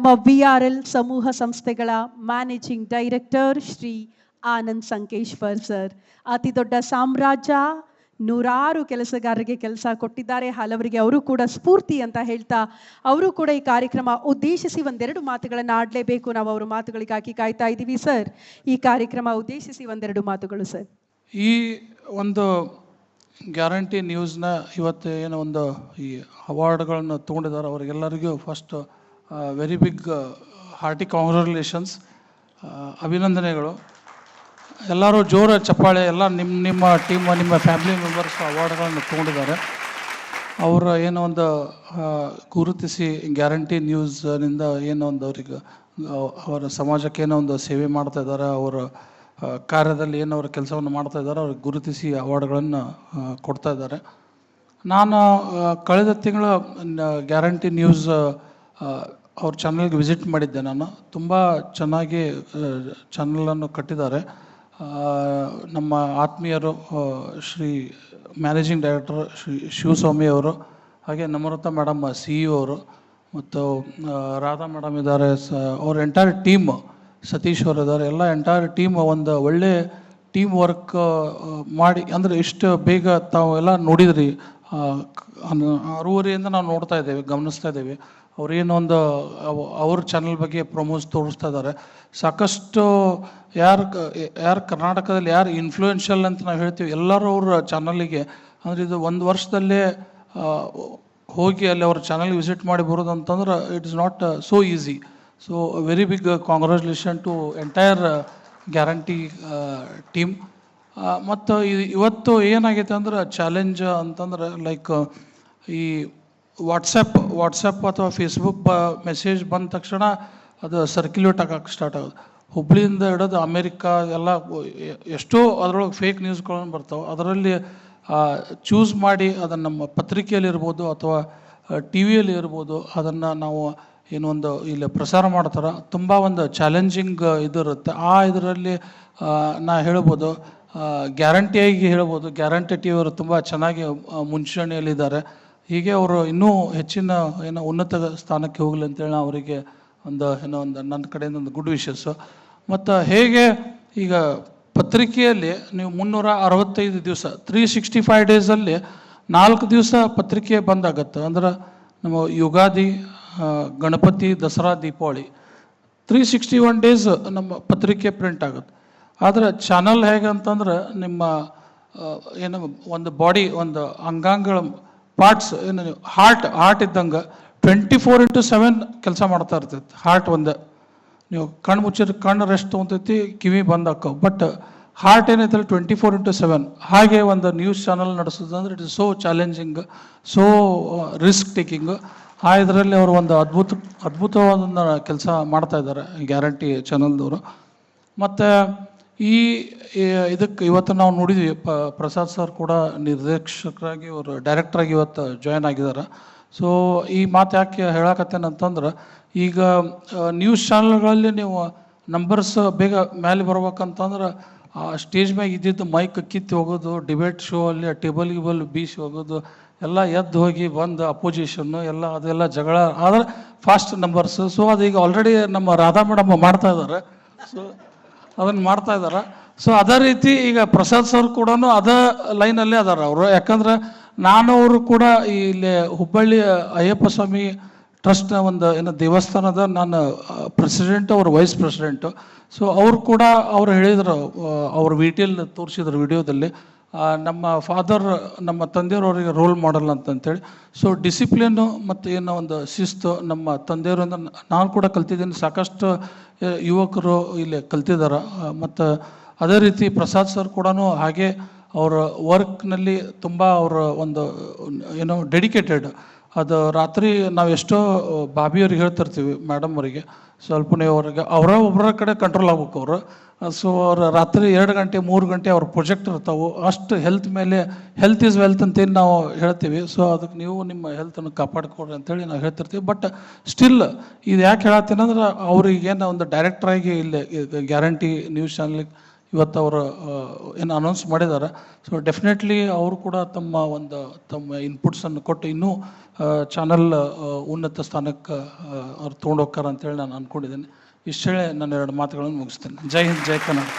ನಮ್ಮ VRL ಸಮೂಹ ಸಂಸ್ಥೆಗಳ managing director Shri Anand Sankeshwar sir. ಅತಿ ದೊಡ್ಡ ಸಾಮ್ರಾಜ್ಯ, ನೂರಾರು ಕೆಲಸಗಾರರಿಗೆ ಕೆಲಸ ಕೊಟ್ಟಿದ್ದಾರೆ. ಹಲವರಿಗೆ ಅವರು ಕೂಡ ಸ್ಫೂರ್ತಿ ಅಂತ ಹೇಳ್ತಾ, ಅವರು ಕೂಡ ಈ ಕಾರ್ಯಕ್ರಮ ಉದ್ದೇಶಿಸಿ ಒಂದೆರಡು ಮಾತುಗಳನ್ನು ಆಡಲೇಬೇಕು. ನಾವು ಅವರ ಮಾತುಗಳಿಗಾಗಿ ಕಾಯ್ತಾ ಇದ್ದೀವಿ ಸರ್. ಈ ಕಾರ್ಯಕ್ರಮ ಉದ್ದೇಶಿಸಿ ಒಂದೆರಡು ಮಾತುಗಳು ಸರ್. ಈ ಒಂದು ಗ್ಯಾರಂಟಿ ನ್ಯೂಸ್ನ ಇವತ್ತು ಏನೋ ಒಂದು ಈ ಅವಾರ್ಡ್ಗಳನ್ನು ತೊಗೊಂಡಿದ್ದಾರೆ ಅವರಿಗೆಲ್ಲರಿಗೂ first very big hearty congratulations, ಅಭಿನಂದನೆಗಳು. ಎಲ್ಲರೂ ಜೋರ ಚಪ್ಪಾಳೆ. ಎಲ್ಲ ನಿಮ್ಮ ಟೀಮ್, ನಿಮ್ಮ ಫ್ಯಾಮಿಲಿ ಮೆಂಬರ್ಸ್ ಅವಾರ್ಡ್ಗಳನ್ನು ತೊಗೊಂಡಿದ್ದಾರೆ. ಅವರ ಏನೋ ಒಂದು ಗುರುತಿಸಿ ಗ್ಯಾರಂಟಿ ನ್ಯೂಸ್ನಿಂದ ಏನೋ ಒಂದು ಅವರಿಗೆ ಅವರ ಸಮಾಜಕ್ಕೆ ಏನೋ ಒಂದು ಸೇವೆ ಮಾಡ್ತಾ ಇದ್ದಾರೆ, ಅವರ ಕಾರ್ಯದಲ್ಲಿ ಏನು ಅವ್ರ ಕೆಲಸವನ್ನು ಮಾಡ್ತಾ ಇದ್ದಾರೆ ಅವ್ರಿಗೆ ಗುರುತಿಸಿ ಅವಾರ್ಡ್ಗಳನ್ನು ಕೊಡ್ತಾ ಇದ್ದಾರೆ. ನಾನು ಕಳೆದ ತಿಂಗಳು ಗ್ಯಾರಂಟಿ ನ್ಯೂಸ್ ಅವ್ರ ಚಾನಲ್ಗೆ ವಿಸಿಟ್ ಮಾಡಿದ್ದೆ. ನಾನು ತುಂಬ ಚೆನ್ನಾಗಿ ಚಾನಲನ್ನು ಕಟ್ಟಿದ್ದಾರೆ. ನಮ್ಮ ಆತ್ಮೀಯರು ಶ್ರೀ ಮ್ಯಾನೇಜಿಂಗ್ ಡೈರೆಕ್ಟರ್ ಶ್ರೀ ಶಿವಸ್ವಾಮಿ ಅವರು, ಹಾಗೆ ನಮ್ರತಾ ಮೇಡಮ್ CEO ಅವರು, ಮತ್ತು ರಾಧಾ ಮೇಡಮ್ ಇದ್ದಾರೆ, ಅವ್ರ ಎಂಟೈರ್ ಟೀಮ್, ಸತೀಶ್ ಅವರು ಇದ್ದಾರೆ, ಎಲ್ಲ ಎಂಟೈರ್ ಟೀಮ್ ಒಂದು ಒಳ್ಳೆ ಟೀಮ್ ವರ್ಕ್ ಮಾಡಿ, ಅಂದರೆ ಇಷ್ಟು ಬೇಗ ತಾವು ಎಲ್ಲ ನೋಡಿದ್ರಿ. 6:30 ನಾವು ನೋಡ್ತಾ ಇದ್ದೇವೆ, ಗಮನಿಸ್ತಾ ಇದ್ದೇವೆ. ಅವ್ರೇನೊಂದು ಅವ್ರ ಚಾನಲ್ ಬಗ್ಗೆ ಪ್ರಮೋಸ್ ತೋರಿಸ್ತಾ ಇದ್ದಾರೆ. ಸಾಕಷ್ಟು ಯಾರು ಕರ್ನಾಟಕದಲ್ಲಿ ಯಾರು ಇನ್ಫ್ಲೂಯೆನ್ಷಿಯಲ್ ಅಂತ ನಾವು ಹೇಳ್ತೀವಿ, ಎಲ್ಲರೂ ಅವ್ರ ಚಾನಲಿಗೆ, ಅಂದರೆ ಇದು ಒಂದು ವರ್ಷದಲ್ಲೇ ಹೋಗಿ ಅಲ್ಲಿ ಅವ್ರ ಚಾನಲ್ಗೆ ವಿಸಿಟ್ ಮಾಡಿ ಬರೋದು ಅಂತಂದ್ರೆ it is not so easy. So very big congratulation to entire guarantee team. ಮತ್ತು ಇವತ್ತು ಏನಾಗೈತೆ ಅಂದ್ರೆ ಚಾಲೆಂಜ್ ಅಂತಂದ್ರೆ ಲೈಕ್ ಈ ವಾಟ್ಸಪ್ ಅಥವಾ ಫೇಸ್ಬುಕ್ ಮೆಸೇಜ್ ಬಂದ ತಕ್ಷಣ ಅದು ಸರ್ಕ್ಯುಲೇಟ್ ಆಗಕ್ಕೆ ಸ್ಟಾರ್ಟ್ ಆಗೋದು. ಹುಬ್ಳಿಯಿಂದ ಹಿಡಿದು ಅಮೇರಿಕಾ ಎಲ್ಲ ಎಷ್ಟೋ ಅದರೊಳಗೆ ಫೇಕ್ ನ್ಯೂಸ್ಗಳನ್ನು ಬರ್ತಾವೆ. ಅದರಲ್ಲಿ ಚೂಸ್ ಮಾಡಿ ಅದನ್ನು ನಮ್ಮ ಪತ್ರಿಕೆಯಲ್ಲಿ ಇರ್ಬೋದು ಅಥವಾ TV ಯಲ್ಲಿ ಇರ್ಬೋದು, ಅದನ್ನು ನಾವು ಏನೊಂದು ಇಲ್ಲಿ ಪ್ರಸಾರ ಮಾಡ್ತಾರೆ. ತುಂಬ ಒಂದು ಚಾಲೆಂಜಿಂಗ್ ಇದಿರುತ್ತೆ. ಇದರಲ್ಲಿ ನಾ ಹೇಳ್ಬೋದು, ಗ್ಯಾರಂಟಿಯಾಗಿ ಹೇಳ್ಬೋದು, ಗ್ಯಾರಂಟಿ TV ಅವರು ತುಂಬ ಚೆನ್ನಾಗಿ ಮುಂಚೂಣಿಯಲ್ಲಿದ್ದಾರೆ. ಹೀಗೆ ಅವರು ಇನ್ನೂ ಹೆಚ್ಚಿನ ಉನ್ನತ ಸ್ಥಾನಕ್ಕೆ ಹೋಗಲಿ ಅಂತೇಳಿ ಅವರಿಗೆ ಒಂದು ನನ್ನ ಕಡೆಯಿಂದ ಒಂದು ಗುಡ್ ವಿಶಸ್ಸು. ಮತ್ತು ಹೇಗೆ ಈಗ ಪತ್ರಿಕೆಯಲ್ಲಿ ನೀವು 365 ದಿವಸ 365 ಡೇಸಲ್ಲಿ 4 ದಿವಸ ಪತ್ರಿಕೆ ಬಂದಾಗತ್ತೆ. ಅಂದ್ರೆ ನಮ್ಮ ಯುಗಾದಿ, ಗಣಪತಿ, ದಸರಾ, ದೀಪಾವಳಿ 361 ಡೇಸ್ ನಮ್ಮ ಪತ್ರಿಕೆ ಪ್ರಿಂಟ್ ಆಗುತ್ತೆ. ಆದರೆ ಚಾನಲ್ ಹೇಗೆ ಅಂತಂದ್ರೆ ನಿಮ್ಮ ಒಂದು ಬಾಡಿ, ಒಂದು ಅಂಗಾಂಗಗಳ ಪಾರ್ಟ್ಸ್ ಹಾರ್ಟ್ ಇದ್ದಂಗೆ 24/7 ಕೆಲಸ ಮಾಡ್ತಾ ಇರ್ತೈತೆ. ಹಾರ್ಟ್ ಒಂದೇ, ನೀವು ಕಣ್ಣು ಮುಚ್ಚಿದ್ರೆ ಕಣ್ಣು ರೆಸ್ಟ್ ತೊಗೊತೈತಿ, ಕಿವಿ ಬಂದ್ ಹಾಕವು. ಬಟ್ ಹಾರ್ಟ್ ಏನೈತಲ್ಲ 24/7. ಹಾಗೆ ಒಂದು ನ್ಯೂಸ್ ಚಾನಲ್ ನಡೆಸೋದು ಅಂದ್ರೆ it is so challenging, so risk taking. ಇದರಲ್ಲಿ ಅವರು ಒಂದು ಅದ್ಭುತವಾದ ಕೆಲಸ ಮಾಡ್ತಾ ಇದ್ದಾರೆ ಗ್ಯಾರಂಟಿ ಚಾನಲ್ದವರು. ಮತ್ತು ಇದಕ್ಕೆ ಇವತ್ತು ನಾವು ನೋಡಿದ್ವಿ, ಪ್ರಸಾದ್ ಸರ್ ಕೂಡ ನಿರ್ದೇಶಕರಾಗಿ ಅವರು ಡೈರೆಕ್ಟ್ರಾಗಿ ಇವತ್ತು ಜಾಯ್ನ್ ಆಗಿದ್ದಾರೆ. ಸೊ ಈ ಮಾತು ಯಾಕೆ ಹೇಳಕತ್ತೇನೆ ಅಂತಂದ್ರೆ, ಈಗ ನ್ಯೂಸ್ ಚಾನಲ್ಗಳಲ್ಲಿ ನೀವು ನಂಬರ್ಸ್ ಬೇಗ ಮೇಲೆ ಬರ್ಬೇಕಂತಂದ್ರೆ ಸ್ಟೇಜ್ ಮ್ಯಾಗ ಇದ್ದಿದ್ದು ಮೈಕ್ ಕಿತ್ತಿ ಹೋಗೋದು, ಡಿಬೇಟ್ ಶೋ ಅಲ್ಲಿ ಟೇಬಲ್ ಬೀಸಿ ಹೋಗೋದು, ಎಲ್ಲ ಎದ್ದು ಹೋಗಿ ಬಂದು ಅಪೋಸಿಷನ್ನು ಅದೆಲ್ಲ ಜಗಳ, ಆದರೆ ಫಾಸ್ಟ್ ನಂಬರ್ಸ್. ಸೊ ಅದೀಗ ಆಲ್ರೆಡಿ ನಮ್ಮ ರಾಧಾ ಮೇಡಮ್ ಮಾಡ್ತಾ ಇದ್ದಾರೆ. ಸೊ ಅದನ್ನು ಮಾಡ್ತಾ ಇದ್ದಾರೆ. ಸೊ ಅದೇ ರೀತಿ ಈಗ ಪ್ರಸಾದ್ ಸರ್ ಕೂಡ ಅದೇ ಲೈನಲ್ಲೇ ಅದಾರ ಅವರು. ಯಾಕಂದ್ರೆ ಅವರು ಕೂಡ ಇಲ್ಲಿ ಹುಬ್ಬಳ್ಳಿ ಅಯ್ಯಪ್ಪ ಸ್ವಾಮಿ ಟ್ರಸ್ಟ್ನ ಒಂದು ದೇವಸ್ಥಾನದ ನಾನು ಪ್ರೆಸಿಡೆಂಟ್, ಅವರು ವೈಸ್ ಪ್ರೆಸಿಡೆಂಟು. ಸೊ ಅವರು ಕೂಡ ಅವ್ರು ಹೇಳಿದರು, ಅವ್ರ VTL ತೋರಿಸಿದ್ರು ವಿಡಿಯೋದಲ್ಲಿ, ನಮ್ಮ ಫಾದರ್, ನಮ್ಮ ತಂದೆಯವರು ಅವರಿಗೆ ರೋಲ್ ಮಾಡಲ್ ಅಂತಂತೇಳಿ. ಸೊ ಡಿಸಿಪ್ಲಿನ್ನು ಮತ್ತು ಒಂದು ಶಿಸ್ತು ನಮ್ಮ ತಂದೆಯವರಿಂದ ನಾನು ಕೂಡ ಕಲ್ತಿದ್ದೀನಿ. ಸಾಕಷ್ಟು ಯುವಕರು ಇಲ್ಲಿ ಕಲ್ತಿದ್ದಾರೆ. ಮತ್ತು ಅದೇ ರೀತಿ ಪ್ರಸಾದ್ ಸರ್ ಕೂಡ ಹಾಗೆ ಅವರ ವರ್ಕ್ನಲ್ಲಿ ತುಂಬ ಅವರ ಒಂದು ಡೆಡಿಕೇಟೆಡ್. ಅದು ರಾತ್ರಿ ನಾವು ಎಷ್ಟೋ ಬಾಬಿಯವ್ರಿಗೆ ಹೇಳ್ತಿರ್ತೀವಿ, ಮೇಡಮ್ ಅವರಿಗೆ, ಸ್ವಲ್ಪ ನೀವು ಒಬ್ಬರ ಕಡೆ ಕಂಟ್ರೋಲ್ ಆಗ್ಬೇಕು ಅವರು. ಸೊ ಅವ್ರು ರಾತ್ರಿ 2 ಗಂಟೆ 3 ಗಂಟೆ ಅವ್ರ ಪ್ರೊಜೆಕ್ಟ್ ಇರ್ತಾವೆ. ಅಷ್ಟು ಹೆಲ್ತ್ ಮೇಲೆ, ಹೆಲ್ತ್ ಈಸ್ ವೆಲ್ತ್ ಅಂತೇನು ನಾವು ಹೇಳ್ತೀವಿ. ಸೊ ಅದಕ್ಕೆ ನೀವು ನಿಮ್ಮ ಹೆಲ್ತನ್ನು ಕಾಪಾಡ್ಕೊಡ್ರಿ ಅಂತೇಳಿ ನಾವು ಹೇಳ್ತಿರ್ತೀವಿ. ಬಟ್ ಸ್ಟಿಲ್ ಇದು ಯಾಕೆ ಹೇಳತ್ತೀನಿ ಅಂದ್ರೆ, ಅವ್ರಿಗೇನು ಒಂದು ಡೈರೆಕ್ಟ್ರಾಗಿ ಇಲ್ಲಿ ಗ್ಯಾರಂಟಿ ನ್ಯೂಸ್ ಚಾನಲ್ಗೆ ಇವತ್ತು ಅವರು ಏನು ಅನೌನ್ಸ್ ಮಾಡಿದ್ದಾರೆ. ಸೊ ಡೆಫಿನೆಟ್ಲಿ ಅವರು ಕೂಡ ತಮ್ಮ ಇನ್ಪುಟ್ಸನ್ನು ಕೊಟ್ಟು ಇನ್ನೂ ಚಾನಲ್ ಉನ್ನತ ಸ್ಥಾನಕ್ಕೆ ಅವ್ರು ತೊಗೊಂಡು ಹೋಗ್ತಾರೆ ಅಂತೇಳಿ ನಾನು ಅಂದ್ಕೊಂಡಿದ್ದೀನಿ. ಇಷ್ಟು ಹೇಳಿ ನಾನು 2 ಮಾತುಗಳನ್ನು ಮುಗಿಸ್ತೇನೆ. ಜೈ ಹಿಂದ್, ಜೈ ಕರ್ನಾಟಕ.